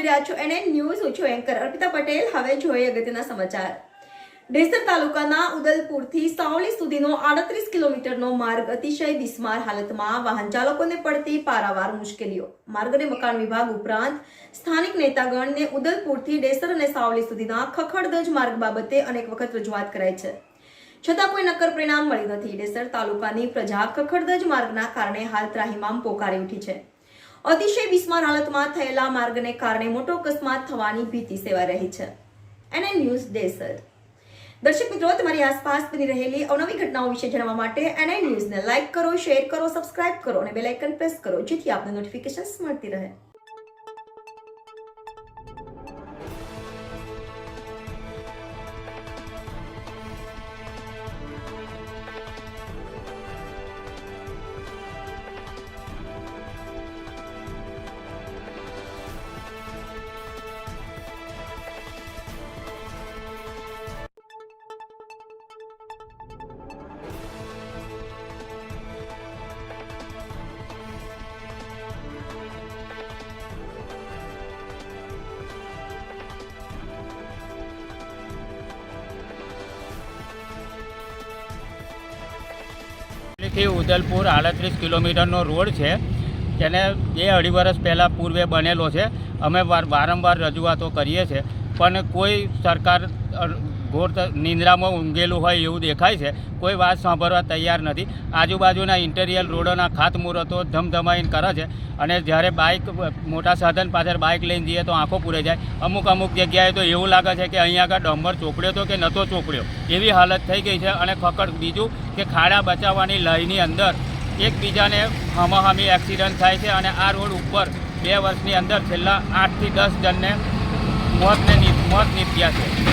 જોઈ રહ્યા છો એનએન ન્યૂઝ. હું છું એન્કર અર્પિતા પટેલ. હવે જોઈએ અગત્યના સમાચાર. ડેસર તાલુકાના ઉદલપુરથી સાવલી સુધીનો 38 કિલોમીટરનો માર્ગ અતિશય બિસ્માર હાલતમાં. વાહન ચાલકોને પડતી પારાવાર મુશ્કેલીઓ. માર્ગ અને મકાન વિભાગ ઉપરાંત સ્થાનિક નેતાગણને ઉદલપુરથી ડેસર અને સાવલી સુધીના ખખડધજ માર્ગ બાબતે અનેક વખત રજૂઆત કરાઈ છે, છતાં કોઈ નક્કર પરિણામ મળી નથી. ડેસર તાલુકાની પ્રજા ખખડધજ માર્ગના કારણે હાલ ત્રાહિમામ પોકારી ઉઠી છે. અતિશય બિસ્માર હાલતમાં થયેલા માર્ગને કારણે મોટો અકસ્માત થવાની ભીતિ સેવાઈ રહી છે. NN news Desar. દર્શક મિત્રો, તમારી આસપાસ બની રહેલી અવનવી ઘટનાઓ વિશે જાણવા માટે એનએન ન્યૂઝને લાઇક કરો, શેર કરો, સબસ્ક્રાઇબ કરો અને બેલ આઇકન પ્રેસ કરો, જેથી આપને નોટિફિકેશન્સ મળતી રહે. થી ઉદલપુર 38 કિલોમીટરનો રોડ છે, જેને 2-2.5 વર્ષ પહેલાં પૂર્વે બનેલો છે. અમે વારંવાર રજૂઆતો કરીએ છીએ, પણ કોઈ સરકાર ઘોર નિંદ્રામાં ઊંઘેલું હોય એવું દેખાય છે. કોઈ વાત સાંભળવા તૈયાર નથી. આજુબાજુના ઇન્ટિરિયર રોડોના ખાતમુહૂર્તો ધમધમાઈને કરે છે, અને જ્યારે બાઇક મોટા સાધન પાછળ બાઇક લઈને જઈએ તો આંખો પૂરે જાય. અમુક જગ્યાએ તો એવું લાગે છે કે અહીંયા આગળ ડમ્બર ચોપડ્યો હતો કે નહોતો ચોપડ્યો, એવી હાલત થઈ ગઈ છે. અને ફક્ત બીજું કે ખાડા બચાવવાની લયની અંદર એકબીજાને હમાહમી એક્સિડન્ટ થાય છે, અને આ રોડ ઉપર 2 વર્ષની અંદર છેલ્લા 8 થી 10 જણને મોત નીપજ્યા છે.